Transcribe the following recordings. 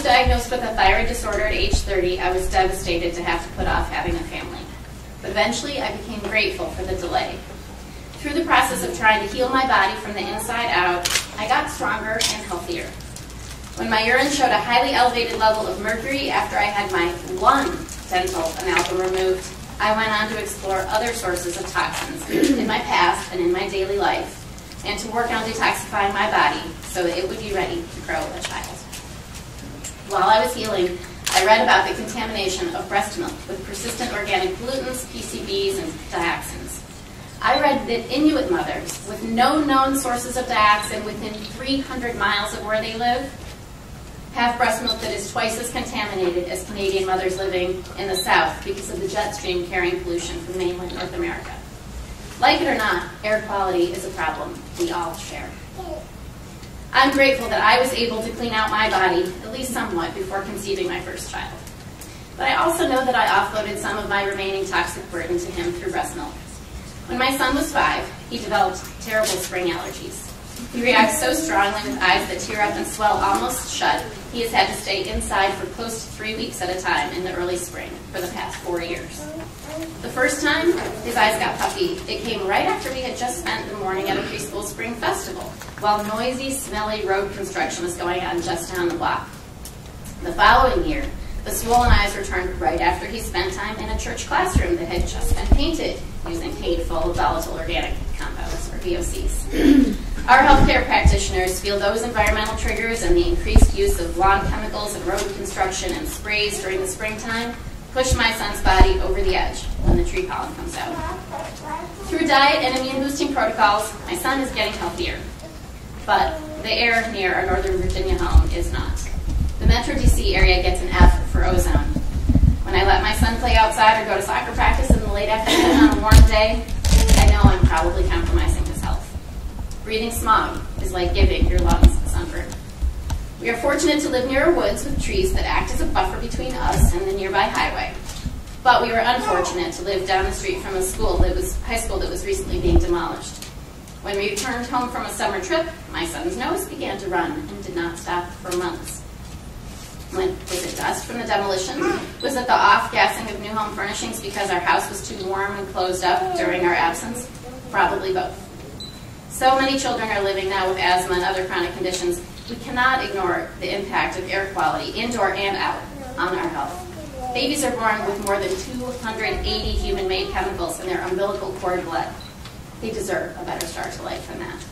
diagnosed with a thyroid disorder at age 30, I was devastated to have to put off having a family. But eventually, I became grateful for the delay. Through the process of trying to heal my body from the inside out, I got stronger and healthier. When my urine showed a highly elevated level of mercury after I had my one dental amalgam removed, I went on to explore other sources of toxins in my past and in my daily life, and to work on detoxifying my body so that it would be ready to grow a child. While I was healing, I read about the contamination of breast milk with persistent organic pollutants, PCBs, and dioxins. I read that Inuit mothers with no known sources of dioxin within 300 miles of where they live have breast milk that is twice as contaminated as Canadian mothers living in the South because of the jet stream carrying pollution from mainland North America. Like it or not, air quality is a problem we all share. I'm grateful that I was able to clean out my body, at least somewhat, before conceiving my first child. But I also know that I offloaded some of my remaining toxic burden to him through breast milk. When my son was 5, he developed terrible spring allergies. He reacts so strongly with eyes that tear up and swell almost shut, he has had to stay inside for close to 3 weeks at a time in the early spring for the past 4 years. The first time, his eyes got puffy. It came right after we had just spent the morning at a preschool spring festival, while noisy, smelly road construction was going on just down the block. The following year, the swollen eyes returned right after he spent time in a church classroom that had just been painted using paid-full volatile organic compounds, or VOCs. Our healthcare practitioners feel those environmental triggers and the increased use of lawn chemicals and road construction and sprays during the springtime push my son's body over the edge when the tree pollen comes out. Through diet and immune-boosting protocols, my son is getting healthier. But the air near our Northern Virginia home is not. The Metro DC area gets an F for ozone. When I let my son play outside or go to soccer practice in the late afternoon on a warm day, I know I'm probably compromising his health. Breathing smog is like giving your lungs sunburn. We are fortunate to live near woods with trees that act as a buffer between us and the nearby highway. But we were unfortunate to live down the street from a high school that was recently being demolished. When we returned home from a summer trip, my son's nose began to run and did not stop for months. Was it dust from the demolition? Was it the off-gassing of new home furnishings because our house was too warm and closed up during our absence? Probably both. So many children are living now with asthma and other chronic conditions. We cannot ignore the impact of air quality, indoor and out, on our health. Babies are born with more than 280 human-made chemicals in their umbilical cord blood. They deserve a better start to life than that.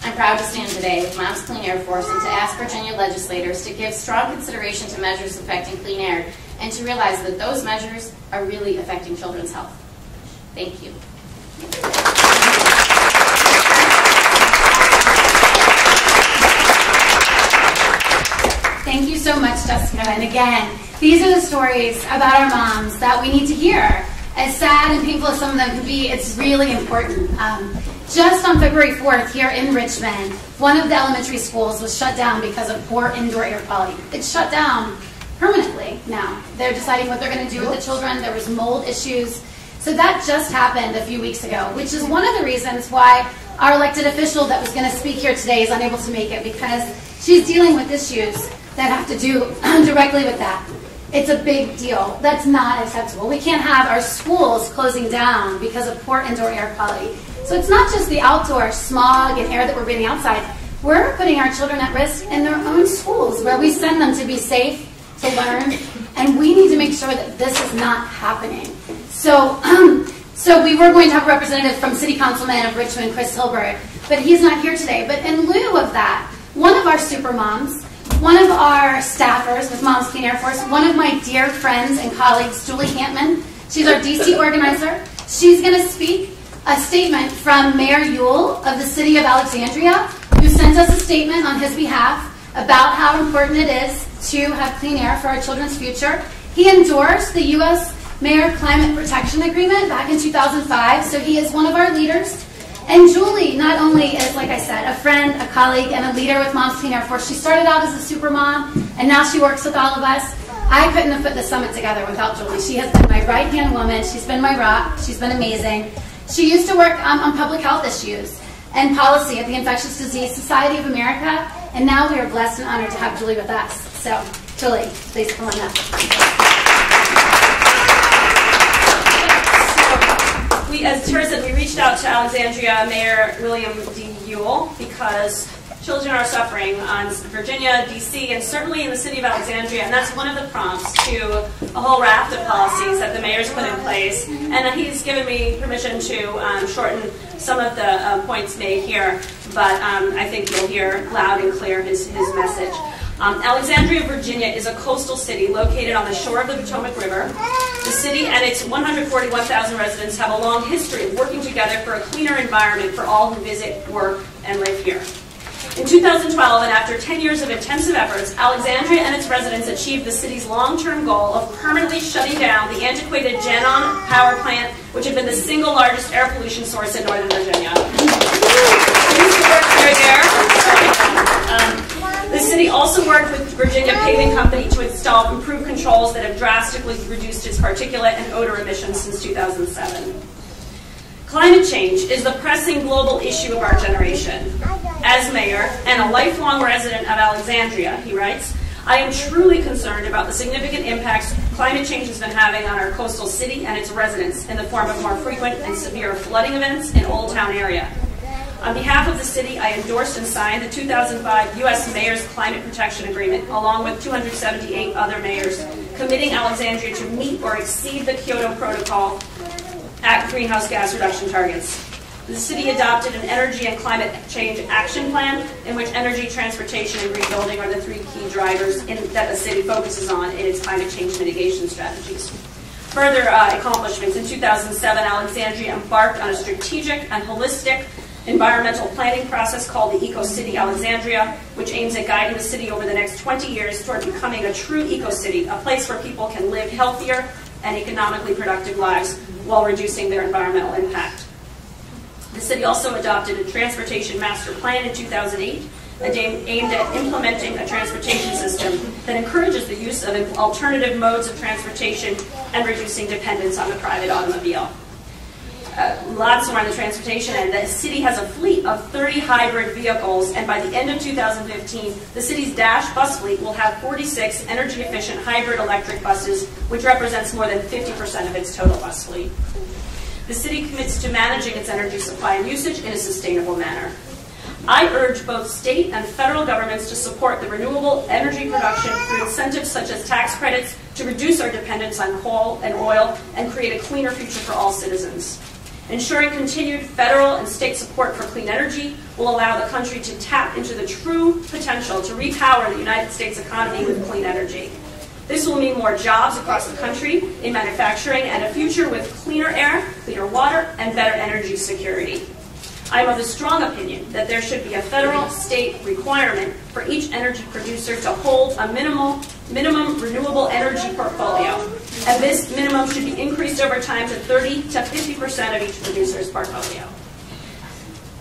I'm proud to stand today with Mom's Clean Air Force and to ask Virginia legislators to give strong consideration to measures affecting clean air and to realize that those measures are really affecting children's health. Thank you. Thank you so much, Jessica. And again, these are the stories about our moms that we need to hear. As sad and painful as some of them can be, it's really important. Just on February 4th here in Richmond, one of the elementary schools was shut down because of poor indoor air quality. It's shut down permanently now. They're deciding what they're going to do with the children. There was mold issues. So that just happened a few weeks ago, which is one of the reasons why our elected official that was going to speak here today is unable to make it, because she's dealing with issues that have to do directly with that. It's a big deal. That's not acceptable. We can't have our schools closing down because of poor indoor air quality. So it's not just the outdoor smog and air that we're breathing outside. We're putting our children at risk in their own schools where we send them to be safe, to learn, and we need to make sure that this is not happening. So we were going to have a representative from City Councilman of Richmond, Chris Hilbert, but he's not here today. But in lieu of that, one of our super moms, one of our staffers with Moms Clean Air Force, one of my dear friends and colleagues, Julie Hantman, she's our DC organizer. She's going to speak a statement from Mayor Ewell of the City of Alexandria, who sent us a statement on his behalf about how important it is to have clean air for our children's future. He endorsed the U.S. Mayor Climate Protection Agreement back in 2005, so he is one of our leaders. And Julie not only is, like I said, a friend, a colleague, and a leader with Moms Clean Air Force. She started out as a super mom, and now she works with all of us. I couldn't have put this summit together without Julie. She has been my right-hand woman. She's been my rock. She's been amazing. She used to work on public health issues and policy at the Infectious Disease Society of America, and now we are blessed and honored to have Julie with us. So, Julie, please come on up. As Tara said, we reached out to Alexandria Mayor William D. Ewell because children are suffering on Virginia, D.C., and certainly in the city of Alexandria, and that's one of the prompts to a whole raft of policies that the mayor's put in place. And he's given me permission to shorten some of the points made here, but I think you'll hear loud and clear his message. Alexandria, Virginia is a coastal city located on the shore of the Potomac River. The city and its 141,000 residents have a long history of working together for a cleaner environment for all who visit, work, and live here. In 2012, and after 10 years of intensive efforts, Alexandria and its residents achieved the city's long-term goal of permanently shutting down the antiquated Genon power plant, which had been the single largest air pollution source in Northern Virginia. The city also worked with Virginia Paving Company to install improved controls that have drastically reduced its particulate and odor emissions since 2007. Climate change is the pressing global issue of our generation. As mayor and a lifelong resident of Alexandria, he writes, I am truly concerned about the significant impacts climate change has been having on our coastal city and its residents in the form of more frequent and severe flooding events in Old Town area. On behalf of the city, I endorsed and signed the 2005 U.S. Mayor's Climate Protection Agreement, along with 278 other mayors, committing Alexandria to meet or exceed the Kyoto Protocol at greenhouse gas reduction targets. The city adopted an energy and climate change action plan in which energy, transportation, and green building are the three key drivers that the city focuses on in its climate change mitigation strategies. Further accomplishments, in 2007, Alexandria embarked on a strategic and holistic environmental planning process called the Eco-City Alexandria, which aims at guiding the city over the next 20 years toward becoming a true eco-city, a place where people can live healthier and economically productive lives while reducing their environmental impact. The city also adopted a transportation master plan in 2008 aimed at implementing a transportation system that encourages the use of alternative modes of transportation and reducing dependence on the private automobile. Lots more on the transportation end. The city has a fleet of 30 hybrid vehicles, and by the end of 2015, the city's Dash bus fleet will have 46 energy-efficient hybrid electric buses, which represents more than 50% of its total bus fleet. The city commits to managing its energy supply and usage in a sustainable manner. I urge both state and federal governments to support the renewable energy production through incentives such as tax credits to reduce our dependence on coal and oil and create a cleaner future for all citizens. Ensuring continued federal and state support for clean energy will allow the country to tap into the true potential to repower the United States economy with clean energy. This will mean more jobs across the country in manufacturing and a future with cleaner air, cleaner water, and better energy security. I am of the strong opinion that there should be a federal state requirement for each energy producer to hold a minimum renewable energy portfolio, and this minimum should be increased over time to 30 to 50% of each producer's portfolio.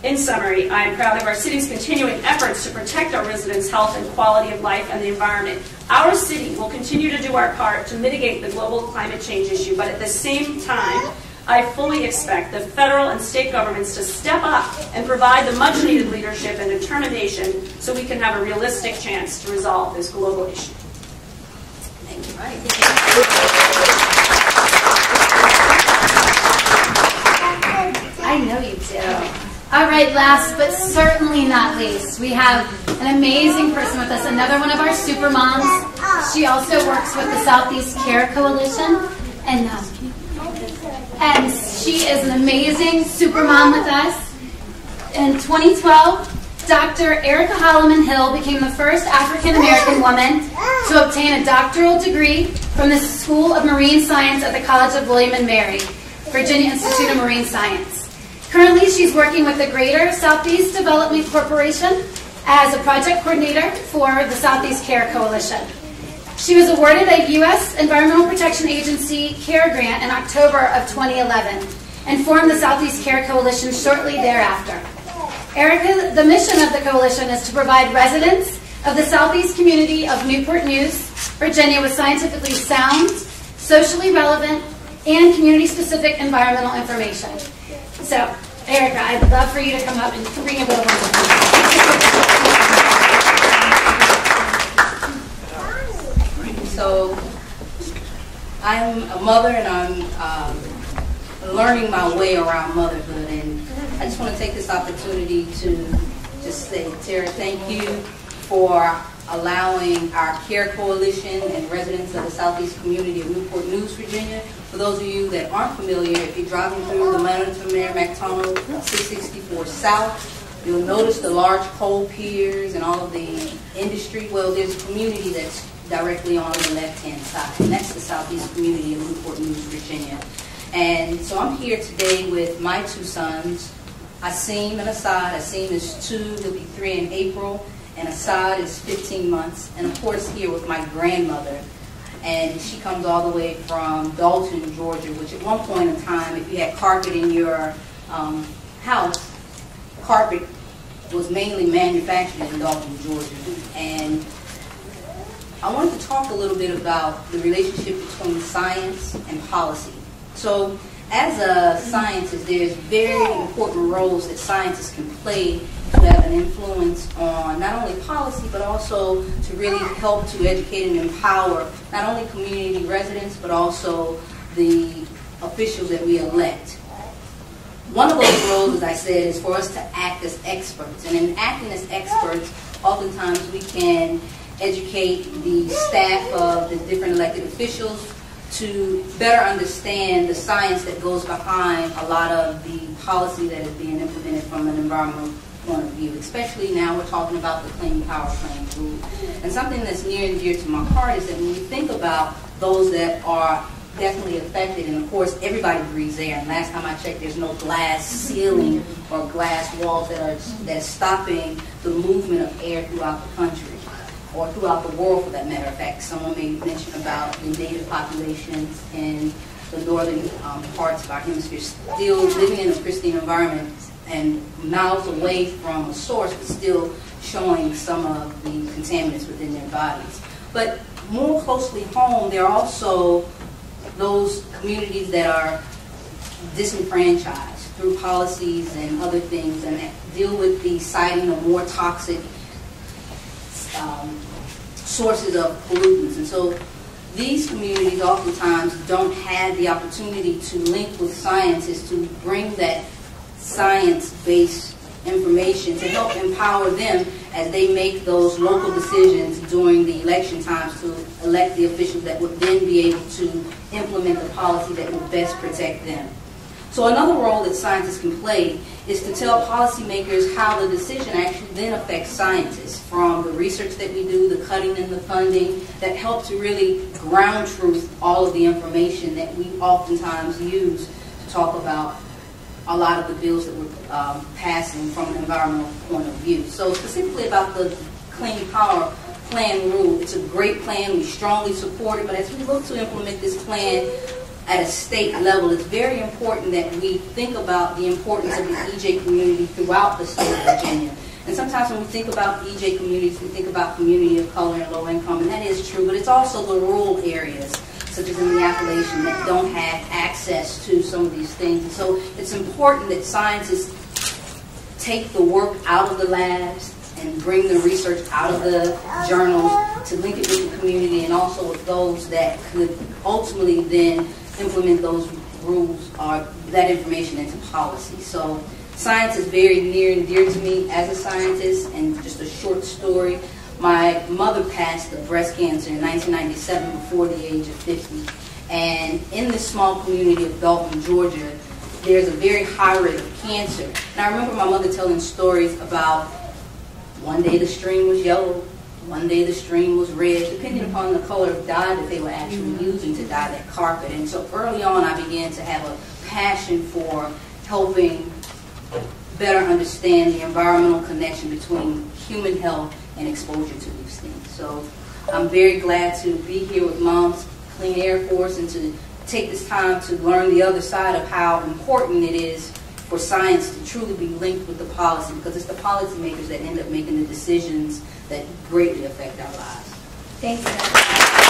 In summary, I am proud of our city's continuing efforts to protect our residents' health and quality of life and the environment. Our city will continue to do our part to mitigate the global climate change issue, but at the same time, I fully expect the federal and state governments to step up and provide the much-needed leadership and determination so we can have a realistic chance to resolve this global issue. Thank you. I know you do. All right, last but certainly not least, we have an amazing person with us, another one of our super moms. She also works with the Southeast Care Coalition, and she is an amazing super mom with us. In 2012, Dr. Erica Holloman Hill became the first African-American woman to obtain a doctoral degree from the School of Marine Science at the College of William and Mary, Virginia Institute of Marine Science. Currently, she's working with the Greater Southeast Development Corporation as a project coordinator for the Southeast Care Coalition. She was awarded a U.S. Environmental Protection Agency CARE grant in October of 2011 and formed the Southeast Care Coalition shortly thereafter. Erica, the mission of the coalition is to provide residents of the Southeast community of Newport News, Virginia, with scientifically sound, socially relevant, and community-specific environmental information. So, Erica, I'd love for you to come up and bring a little So I'm a mother, and I'm learning my way around motherhood, and I just want to take this opportunity to just say, Tara, thank you for allowing our CARE Coalition and residents of the Southeast community of Newport News, Virginia. For those of you that aren't familiar, if you're driving through the Merrimack Tunnel, 664 South, you'll notice the large coal piers and all of the industry. Well, there's a community that's directly on the left-hand side, and that's the Southeast community of Newport News, Virginia. And so I'm here today with my two sons, Asim and Assad. Asim is 2, he'll be 3 in April, and Assad is 15 months, and of course here with my grandmother. And she comes all the way from Dalton, Georgia, which at one point in time, if you had carpet in your house, carpet was mainly manufactured in Dalton, Georgia. And I wanted to talk a little bit about the relationship between science and policy. So as a scientist, there's very important roles that scientists can play to have an influence on not only policy, but also to really help to educate and empower not only community residents, but also the officials that we elect. One of those roles, as I said, is for us to act as experts. And in acting as experts, oftentimes we can educate the staff of the different elected officials to better understand the science that goes behind a lot of the policy that is being implemented from an environmental point of view. Especially now we're talking about the Clean Power Plant rule. And something that's near and dear to my heart is that when we think about those that are definitely affected, and of course everybody breathes air, and last time I checked there's no glass ceiling or glass walls that are stopping the movement of air throughout the country, or throughout the world for that matter of fact. Someone may mention about the native populations in the northern parts of our hemisphere still living in a pristine environment and miles away from a source, but still showing some of the contaminants within their bodies. But more closely home, there are also those communities that are disenfranchised through policies and other things, and that deal with the siting of more toxic sources of pollutants. And so these communities oftentimes don't have the opportunity to link with scientists to bring that science-based information to help empower them as they make those local decisions during the election times to elect the officials that would then be able to implement the policy that would best protect them. So another role that scientists can play is to tell policymakers how the decision actually then affects scientists, from the research that we do, the cutting and the funding, that help to really ground truth all of the information that we oftentimes use to talk about a lot of the bills that we're passing from an environmental point of view. So specifically about the Clean Power Plan rule, it's a great plan, we strongly support it, but as we look to implement this plan at a state level, it's very important that we think about the importance of the EJ community throughout the state of Virginia. And sometimes when we think about EJ communities, we think about community of color and low income, and that is true, but it's also the rural areas, such as in the Appalachian, that don't have access to some of these things. And so it's important that scientists take the work out of the labs and bring the research out of the journals to link it with the community, and also with those that could ultimately then implement those rules or that information into policy. So science is very near and dear to me as a scientist. And just a short story, my mother passed of breast cancer in 1997 before the age of 50. And in this small community of Dalton, Georgia, there's a very high rate of cancer. And I remember my mother telling stories about one day the stream was yellow, one day the stream was red, depending upon the color of dye that they were actually using to dye that carpet. And so early on I began to have a passion for helping better understand the environmental connection between human health and exposure to these things. So I'm very glad to be here with Mom's Clean Air Force and to take this time to learn the other side of how important it is for science to truly be linked with the policy, because it's the policymakers that end up making the decisions that greatly affect our lives. Thank you.